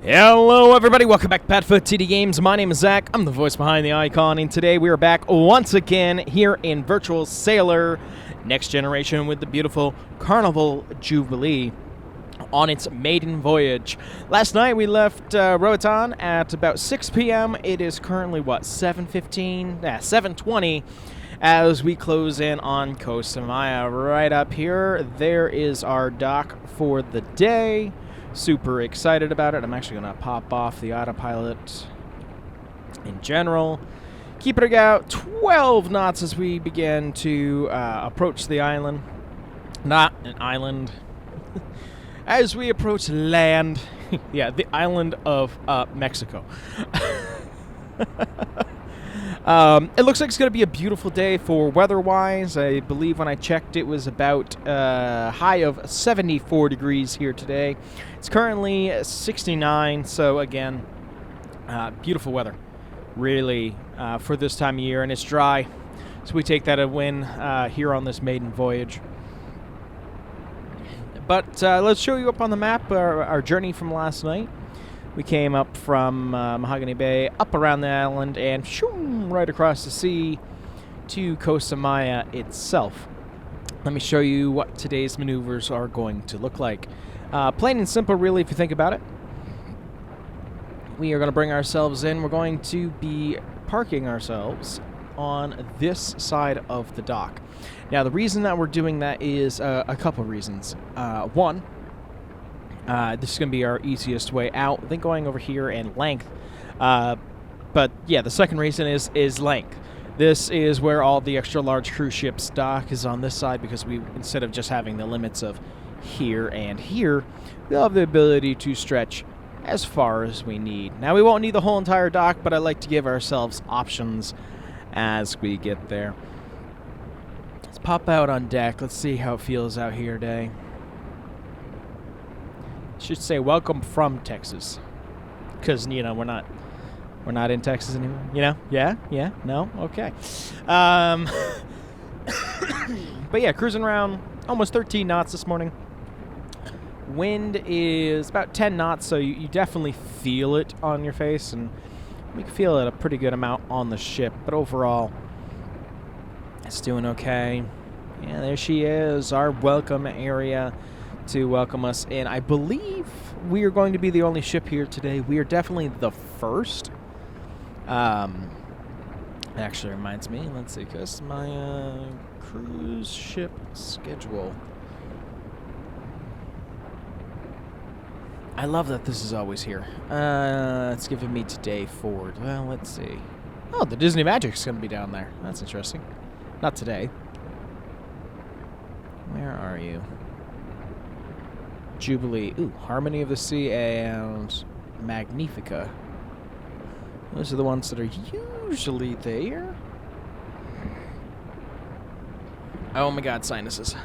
Hello everybody, welcome back to PadFootTD Games. My name is Zach, I'm the voice behind the icon, and today we are back once again here in Virtual Sailor Next Generation with the beautiful Carnival Jubilee on its maiden voyage. Last night we left Roatan at about 6 p.m. It is currently, what, 7:15? Yeah, 7:20 as we close in on Costa Maya. Right up here, there is our dock for the day. Super excited about it. I'm actually going to pop off the autopilot in general. Keep it about 12 knots as we begin to approach the island. Not an island. As we approach land. Yeah, the island of Mexico. It looks like it's going to be a beautiful day for weather-wise. I believe when I checked it was about a high of 74 degrees here today. It's currently 69, so again, beautiful weather, really, for this time of year, and it's dry, so we take that a win here on this maiden voyage. But let's show you up on the map our journey from last night. We came up from Mahogany Bay, up around the island, and shoom, right across the sea to Costa Maya itself. Let me show you what today's maneuvers are going to look like. Plain and simple, really, if you think about it. We are going to bring ourselves in. We're going to be parking ourselves on this side of the dock. Now, the reason that we're doing that is a couple of reasons. One, this is going to be our easiest way out. I think going over here and length. But yeah, the second reason is length. This is where all the extra large cruise ships dock, is on this side, because we, instead of just having the limits of here and here, we'll have the ability to stretch as far as we need. Now, we won't need the whole entire dock, but I like to give ourselves options as we get there. Let's pop out on deck. Let's see how it feels out here today. Should say welcome from Texas, because we're not in Texas anymore. Yeah, no, okay. But yeah, cruising around almost 13 knots this morning. Wind is about 10 knots, so you definitely feel it on your face, and you can feel it a pretty good amount on the ship. But overall, it's doing okay. Yeah, there she is, our welcome area to welcome us in. I believe we are going to be the only ship here today. We are definitely the first. Actually reminds me, let's see, Costa Maya cruise ship schedule. I love that this is always here. It's giving me today forward. Well, let's see. Oh, the Disney Magic's going to be down there. That's interesting. Not today. Where are you? Jubilee. Ooh, Harmony of the Sea and Magnifica. Those are the ones that are usually there. Oh my god, sinuses.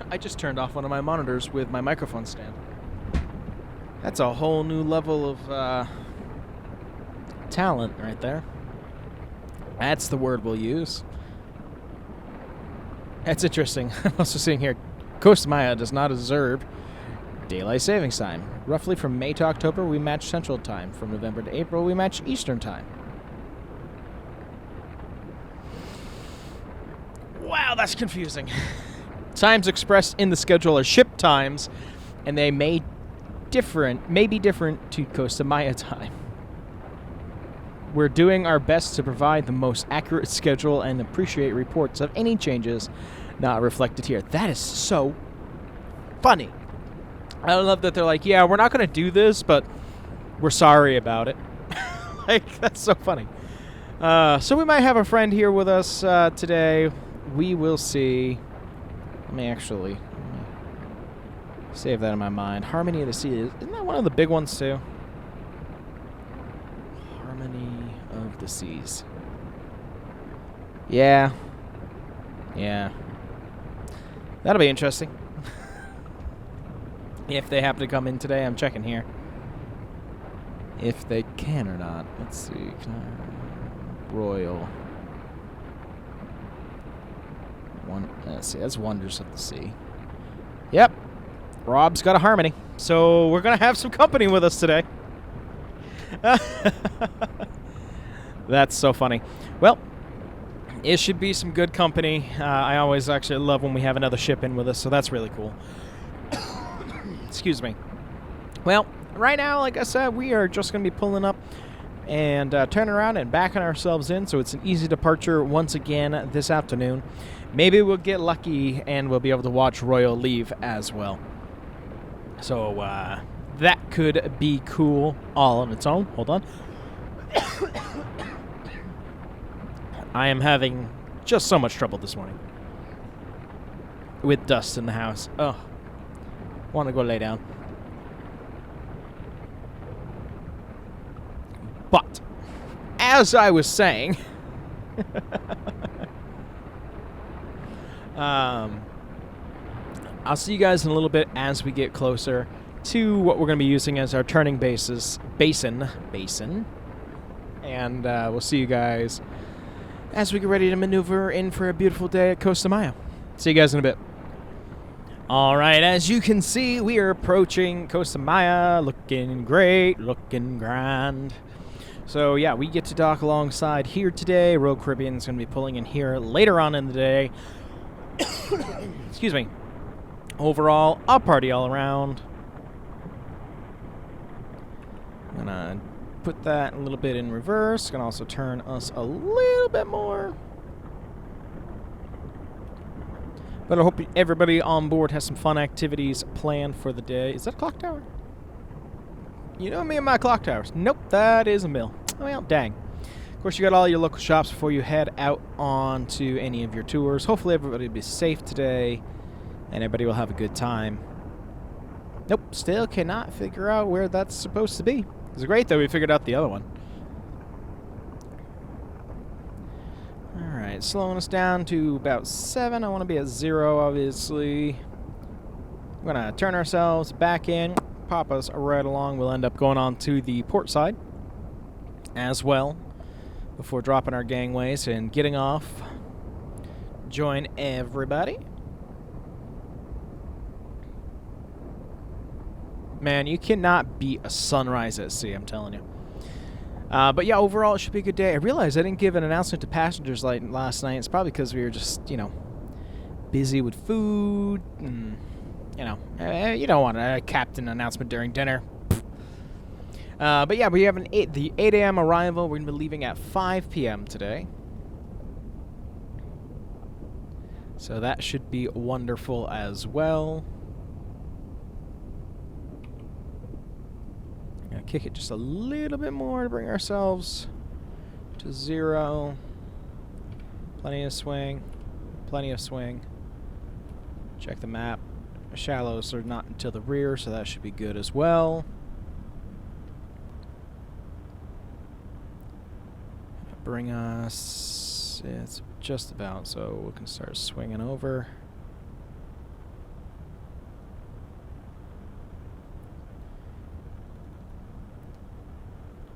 I just turned off one of my monitors with my microphone stand. That's a whole new level of talent right there. That's the word we'll use. That's interesting. I'm also seeing here, Costa Maya does not observe daylight savings time. Roughly from May to October, we match Central Time. From November to April, we match Eastern Time. Wow, that's confusing. Times expressed in the schedule are ship times, and they may be different to Costa Maya time. We're doing our best to provide the most accurate schedule and appreciate reports of any changes not reflected here. That is so funny. I love that they're like, yeah, we're not going to do this, but we're sorry about it. Like, that's so funny. So we might have a friend here with us today. We will see. Let me save that in my mind. Harmony of the Sea. Isn't that one of the big ones, too? Harmony of the Seas. Yeah. That'll be interesting. If they happen to come in today, I'm checking here. If they can or not. Let's see. Royal. Let's see. That's Wonders of the Sea. Yep. Rob's got a Harmony. So we're going to have some company with us today. That's so funny. Well, it should be some good company. I always actually love when we have another ship in with us, so that's really cool. Excuse me. Well, right now, like I said, we are just going to be pulling up and turning around and backing ourselves in, so it's an easy departure once again this afternoon. Maybe we'll get lucky and we'll be able to watch Royal leave as well. So that could be cool all on its own. Hold on. I am having just so much trouble this morning with dust in the house. Oh, want to go lay down. But as I was saying, I'll see you guys in a little bit as we get closer to what we're going to be using as our turning basin, and we'll see you guys as we get ready to maneuver in for a beautiful day at Costa Maya. See you guys in a bit. All right, as you can see, we are approaching Costa Maya, looking great, looking grand. So yeah, we get to dock alongside here today. Royal Caribbean is going to be pulling in here later on in the day. Excuse me. Overall, a party all around. I'm going to put that a little bit in reverse. Going to also turn us a little bit more. But I hope everybody on board has some fun activities planned for the day. Is that a clock tower? You know me and my clock towers. Nope, that is a mill. Well, dang. Of course, you got all your local shops before you head out on to any of your tours. Hopefully everybody will be safe today and everybody will have a good time. Nope, still cannot figure out where that's supposed to be. It's great that we figured out the other one. Alright, slowing us down to about 7. I want to be at 0, obviously. We're going to turn ourselves back in, pop us right along. We'll end up going on to the port side as well before dropping our gangways and getting off. Join everybody. Man, you cannot beat a sunrise at sea, I'm telling you. But yeah, overall, it should be a good day. I realized I didn't give an announcement to passengers last night. It's probably because we were just, you know, busy with food. And, you know, you don't want a captain announcement during dinner. But yeah, we have the 8 a.m. arrival. We're going to be leaving at 5 p.m. today. So that should be wonderful as well. Gonna kick it just a little bit more to bring ourselves to 0. Plenty of swing. Plenty of swing. Check the map. Shallows are not until the rear, so that should be good as well. Bring us... it's just about, so we can start swinging over.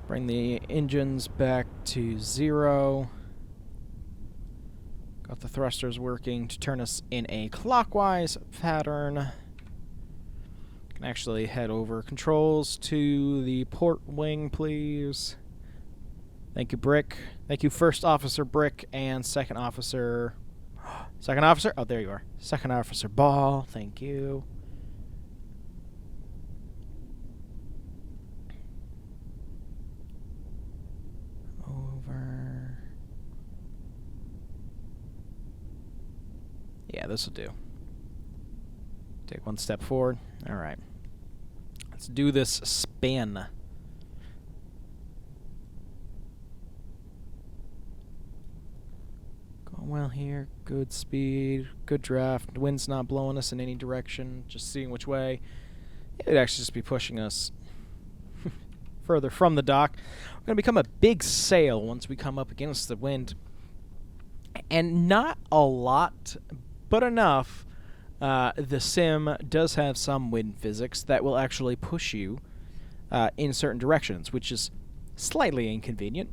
Bring the engines back to 0. Got the thrusters working to turn us in a clockwise pattern. Can actually head over controls to the port wing, please. Thank you, Brick. Thank you, First Officer Brick and Second Officer... Second Officer? Oh, there you are. Second Officer Ball. Thank you. Over. Yeah, this will do. Take one step forward. All right. Let's do this spin. Going well here. Good speed. Good draft. Wind's not blowing us in any direction. Just seeing which way. It would actually just be pushing us further from the dock. We're going to become a big sail once we come up against the wind. And not a lot, but enough. The sim does have some wind physics that will actually push you in certain directions, which is slightly inconvenient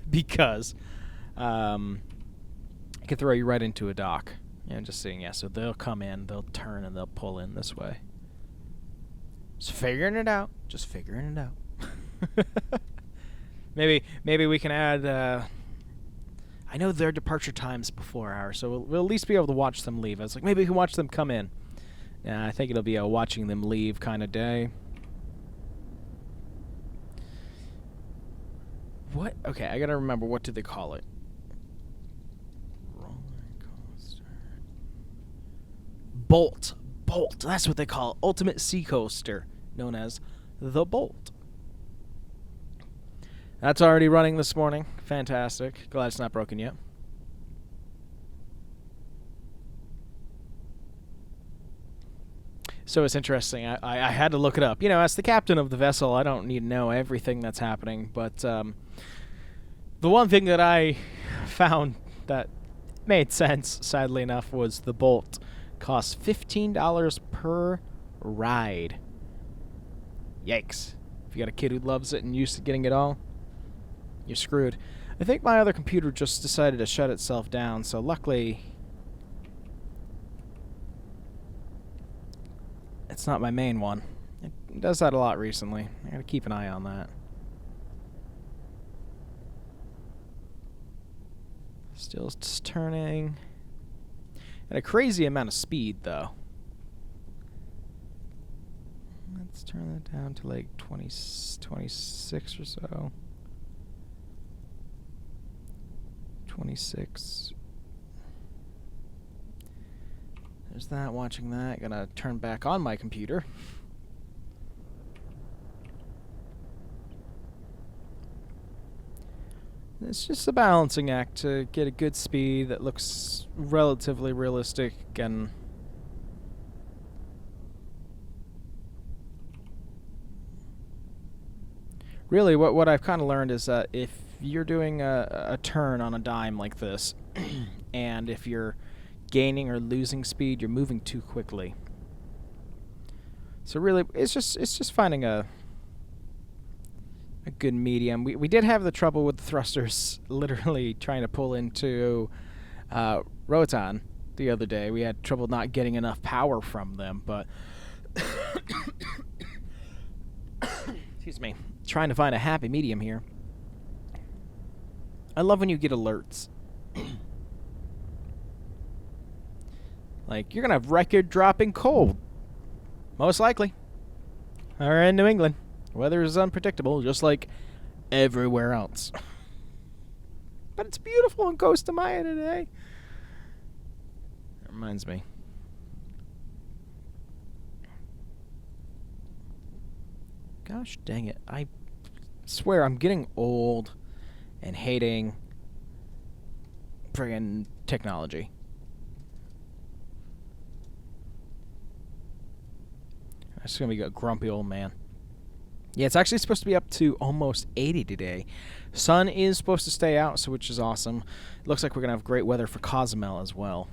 because it can throw you right into a dock. Yeah, just seeing, yeah, so they'll come in, they'll turn, and they'll pull in this way. Just figuring it out. Just figuring it out. maybe we can add. I know their departure time's before ours, so we'll at least be able to watch them leave. I was like, maybe we can watch them come in. I think it'll be a watching them leave kind of day. What? Okay, I gotta remember, what do they call it? Roller coaster. Bolt. Bolt. That's what they call it. Ultimate sea coaster, known as the Bolt. That's already running this morning. Fantastic. Glad it's not broken yet. So it's interesting. I had to look it up. You know, as the captain of the vessel, I don't need to know everything that's happening. But the one thing that I found that made sense, sadly enough, was the Bolt costs $15 per ride. Yikes. If you got a kid who loves it and used to getting it all, you're screwed. I think my other computer just decided to shut itself down, so luckily it's not my main one. It does that a lot recently. I gotta keep an eye on that. Still just turning at a crazy amount of speed, though. Let's turn that down to like 26 or so. 26. There's that, watching that. Gonna turn back on my computer. It's just a balancing act to get a good speed that looks relatively realistic and really what I've kind of learned is that if you're doing a turn on a dime like this and if you're gaining or losing speed, you're moving too quickly. So really, it's just finding a good medium. We did have the trouble with the thrusters literally trying to pull into Roatan the other day. We had trouble not getting enough power from them, but excuse me, trying to find a happy medium here. I love when you get alerts. Like, you're gonna have record-dropping cold. Most likely. Or in New England. Weather is unpredictable, just like everywhere else. But it's beautiful in Costa Maya today. That reminds me. Gosh dang it. I swear I'm getting old and hating friggin' technology. I'm just gonna be a grumpy old man. Yeah, it's actually supposed to be up to almost 80 today. Sun is supposed to stay out, so which is awesome. It looks like we're gonna have great weather for Cozumel as well.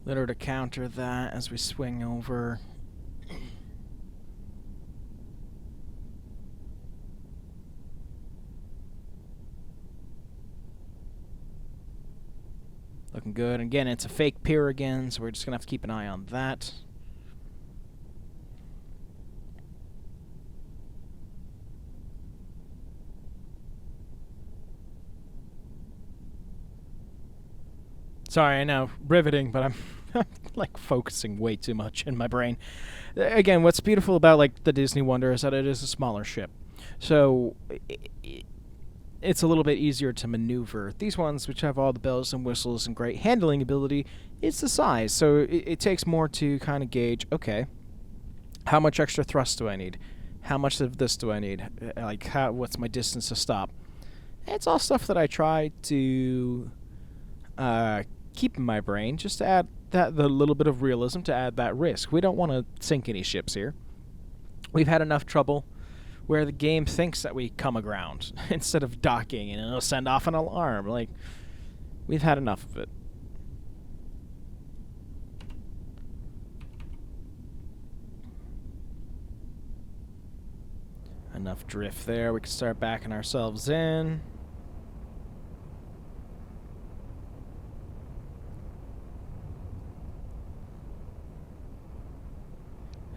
Little to counter that as we swing over. Looking good. Again, it's a fake pier again, so we're just going to have to keep an eye on that. Sorry, I know, riveting, but I'm like focusing way too much in my brain. Again, what's beautiful about like the Disney Wonder is that it is a smaller ship, so it's a little bit easier to maneuver. These ones, which have all the bells and whistles and great handling ability, it's the size, so it takes more to kind of gauge. Okay, how much extra thrust do I need? How much of this do I need? Like, what's my distance to stop? It's all stuff that I try to keep in my brain, just to add the little bit of realism, to add that risk. We don't want to sink any ships here. We've had enough trouble where the game thinks that we come aground instead of docking, and it'll send off an alarm. Like, we've had enough of it. Enough drift there. We can start backing ourselves in.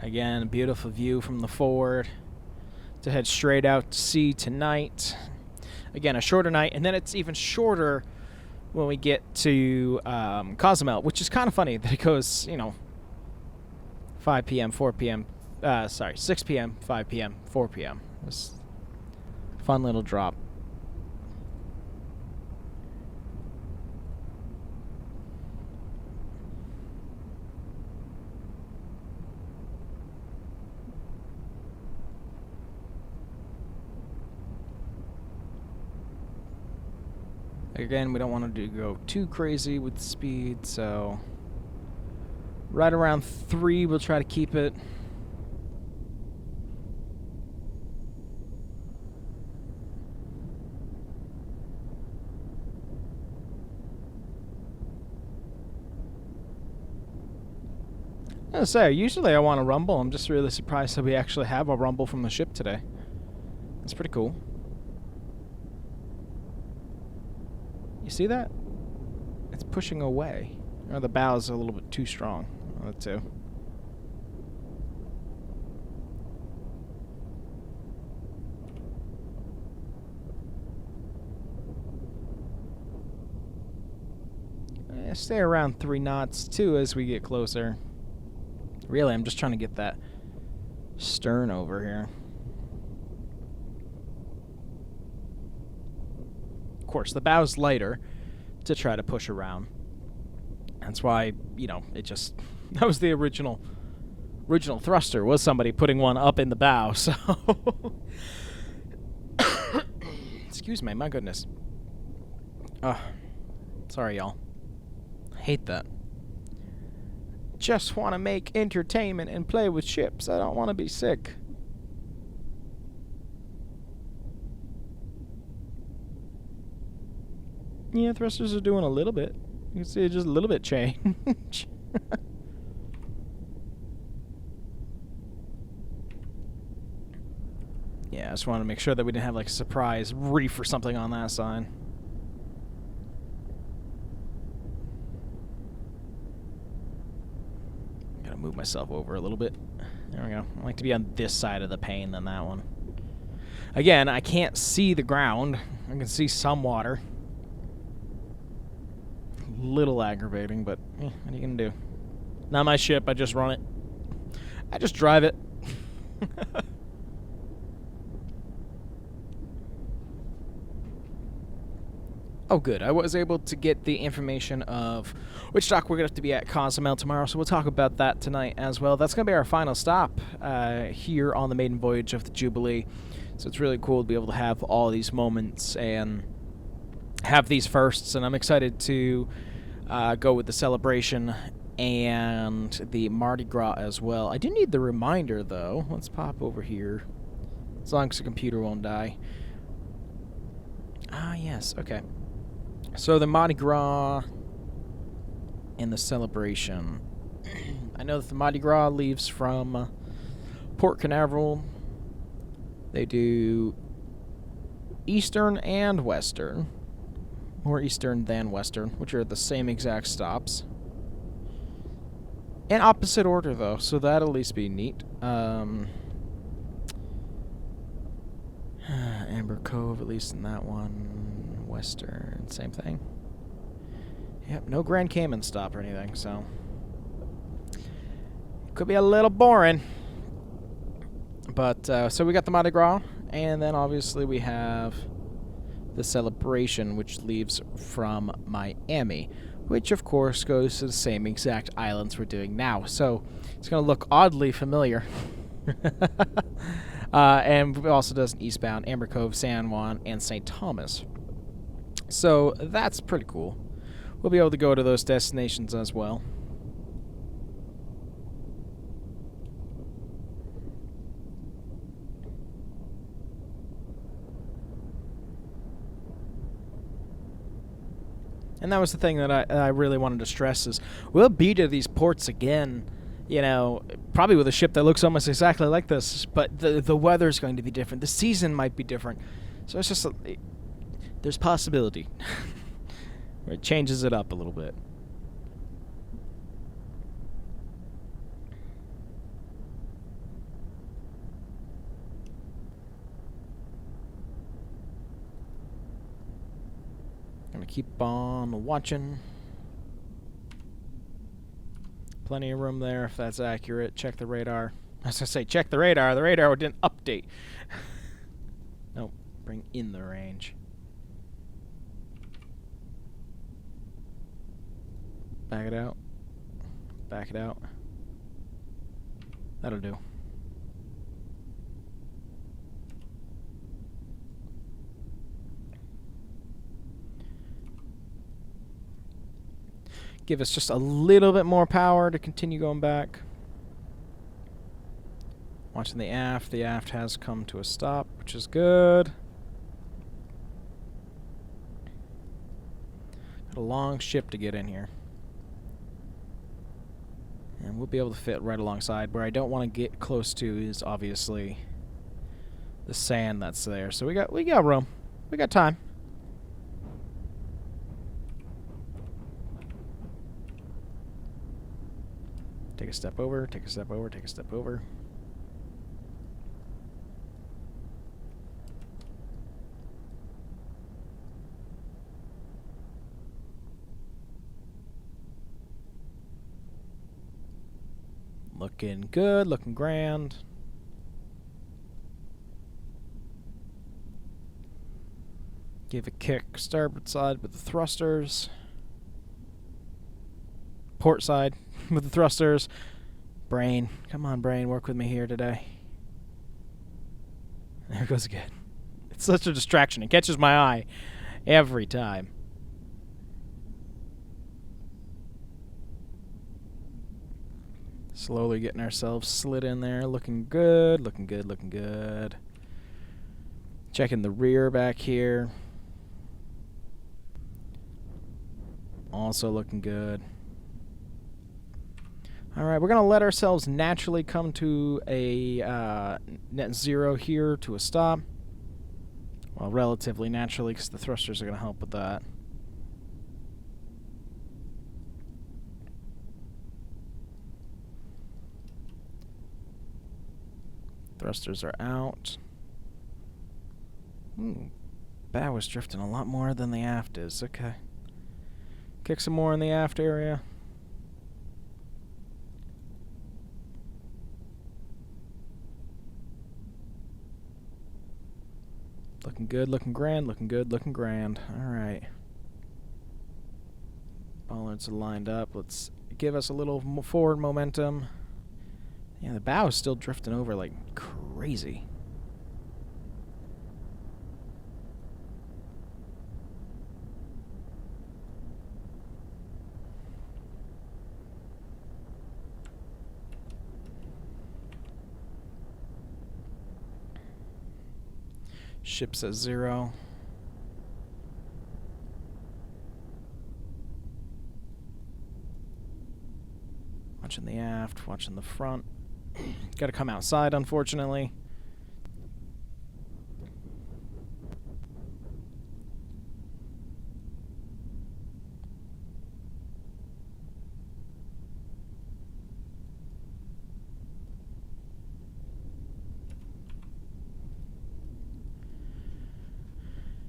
Again, a beautiful view from the forward to head straight out to sea tonight. Again, a shorter night, and then it's even shorter when we get to Cozumel, which is kind of funny that it goes, you know, 5 p.m., 4 p.m., 6 p.m., 5 p.m., 4 p.m. It's a fun little drop. Again, we don't want to go too crazy with the speed, so right around 3 we'll try to keep it. I was gonna say, usually I want a rumble. I'm just really surprised that we actually have a rumble from the ship today. That's pretty cool. You see that? It's pushing away. Or the bow's a little bit too strong. That too. Stay around 3 knots too as we get closer. Really, I'm just trying to get that stern over here. Of course, the bow's lighter to try to push around. That's why, you know, it just... That was the original thruster, was somebody putting one up in the bow, so... Excuse me, my goodness. Sorry, y'all. I hate that. Just want to make entertainment and play with ships. I don't want to be sick. Yeah, thrusters are doing a little bit. You can see just a little bit change. Yeah, I just wanted to make sure that we didn't have like a surprise reef or something on that side. Gotta move myself over a little bit. There we go. I like to be on this side of the pane than that one. Again, I can't see the ground. I can see some water. Little aggravating, but what are you gonna do? Not my ship. I just run it. I just drive it. Oh, good. I was able to get the information of which dock we're going to have to be at Cozumel tomorrow, so we'll talk about that tonight as well. That's going to be our final stop here on the maiden voyage of the Jubilee. So it's really cool to be able to have all these moments and have these firsts, and I'm excited to go with the celebration and the Mardi Gras as well. I do need the reminder, though. Let's pop over here, as long as the computer won't die. Ah, yes. Okay. So the Mardi Gras and the celebration. I know that the Mardi Gras leaves from Port Canaveral. They do Eastern and Western. More Eastern than Western, which are the same exact stops. In opposite order, though, so that'll at least be neat. Amber Cove, at least in that one. Western, same thing. Yep, no Grand Cayman stop or anything, so it could be a little boring. But, so we got the Mardi Gras, and then obviously we have the celebration, which leaves from Miami, which of course goes to the same exact islands we're doing now. So it's going to look oddly familiar. And it also does an eastbound Amber Cove, San Juan, and St. Thomas. So that's pretty cool. We'll be able to go to those destinations as well. And that was the thing that I really wanted to stress is we'll be to these ports again, you know, probably with a ship that looks almost exactly like this, but the weather's going to be different. The season might be different. So it's just, there's possibility. It changes it up a little bit. Gonna keep on watching. Plenty of room there if that's accurate. Check the radar. I was gonna say check the radar. The radar didn't update. Nope. Bring in the range. Back it out. Back it out. That'll do. Give us just a little bit more power to continue going back. Watching the aft. The aft has come to a stop, which is good. Got a long ship to get in here. And we'll be able to fit right alongside. Where I don't want to get close to is obviously the sand that's there. So we got room. We got time. Take a step over, take a step over, take a step over. Looking good, looking grand. Give a kick starboard side with the thrusters. Port side with the thrusters. Brain. Come on, brain. Work with me here today. There it goes again. It's such a distraction. It catches my eye every time. Slowly getting ourselves slid in there. Looking good. Looking good. Looking good. Checking the rear back here. Also looking good. Alright, we're going to let ourselves naturally come to a net zero here to a stop. Well, relatively naturally, because the thrusters are going to help with that. Thrusters are out. Ooh, bow is drifting a lot more than the aft is. Okay. Kick some more in the aft area. Looking good, looking grand, looking good, looking grand. Alright. Bollards are lined up. Let's give us a little forward momentum. Yeah, the bow is still drifting over like crazy. Ship's at zero. Watching the aft, watching the front. Got to come outside, unfortunately.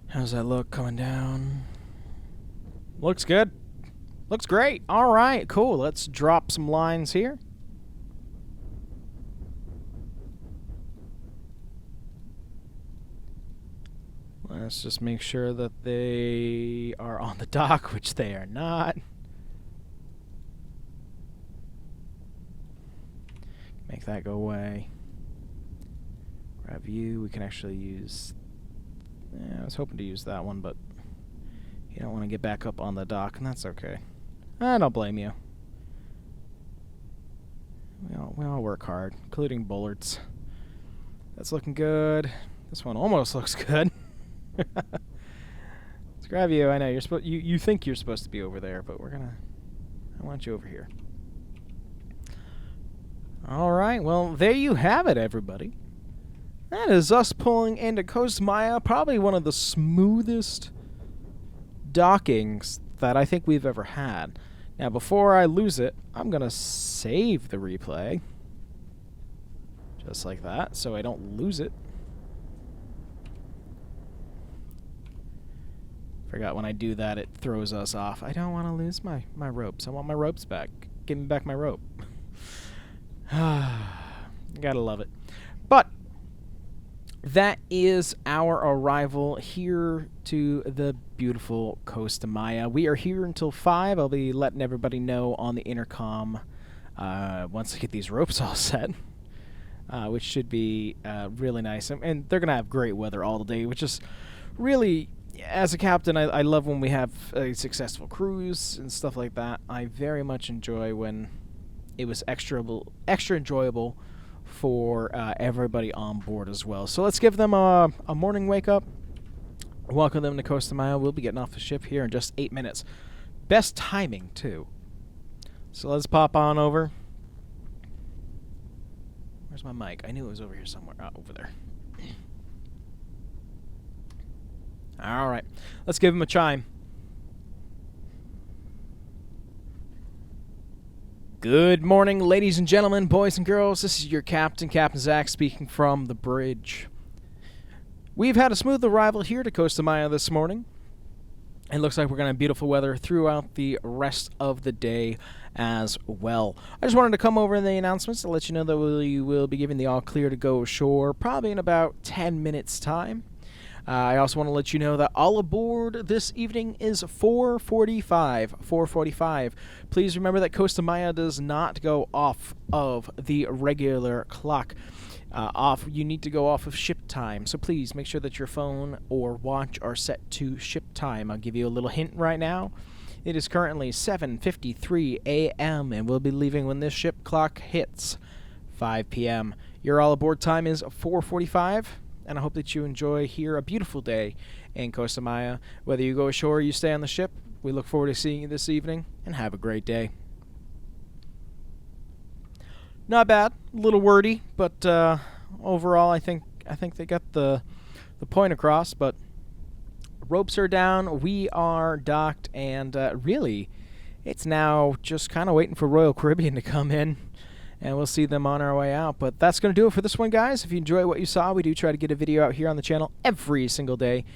How's that look coming down? Looks good. Looks great. All right, cool. Let's drop some lines here. Let's just make sure that they are on the dock, which they are not. Make that go away. Grab you. We can actually use... Yeah, I was hoping to use that one, but you don't want to get back up on the dock, and that's okay. I don't blame you. We all work hard, including bullards. That's looking good. This one almost looks good. Let's grab you. I know you're supposed. You think you're supposed to be over there, but I want you over here. All right. Well, there you have it, everybody. That is us pulling into Costa Maya, probably one of the smoothest dockings that I think we've ever had. Now, before I lose it, I'm going to save the replay. Just like that, so I don't lose it. Forgot when I do that, it throws us off. I don't want to lose my ropes. I want my ropes back. Give me back my rope. Gotta love it. But that is our arrival here to the beautiful Costa Maya. We are here until 5. I'll be letting everybody know on the intercom once I get these ropes all set, which should be really nice. And they're going to have great weather all day, which is really, as a captain, I love when we have a successful cruise and stuff like that. I very much enjoy when it was extra enjoyable for everybody on board as well. So let's give them a morning wake up. Welcome them to Costa Maya. We'll be getting off the ship here in just 8 minutes. Best timing, too. So let's pop on over. Where's my mic? I knew it was over here somewhere. Over there. All right. Let's give him a chime. Good morning, ladies and gentlemen, boys and girls. This is your captain, Captain Zach, speaking from the bridge. We've had a smooth arrival here to Costa Maya this morning. It looks like we're going to have beautiful weather throughout the rest of the day as well. I just wanted to come over in the announcements to let you know that we will be giving the all clear to go ashore probably in about 10 minutes' time. I also want to let you know that all aboard this evening is 4:45. 4:45. Please remember that Costa Maya does not go off of the regular clock. You need to go off of ship time. So please make sure that your phone or watch are set to ship time. I'll give you a little hint right now. It is currently 7:53 a.m. and we'll be leaving when this ship clock hits 5 p.m. Your all aboard time is 4:45. And I hope that you enjoy here a beautiful day in Costa Maya. Whether you go ashore or you stay on the ship, we look forward to seeing you this evening, and have a great day. Not bad, a little wordy, but overall I think they got the point across. But ropes are down, we are docked, and really, it's now just kind of waiting for Royal Caribbean to come in. And we'll see them on our way out. But that's going to do it for this one, guys. If you enjoy what you saw, we do try to get a video out here on the channel every single day.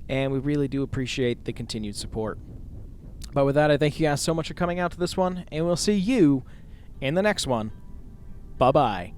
And we really do appreciate the continued support. But with that, I thank you guys so much for coming out to this one. And we'll see you in the next one. Bye-bye.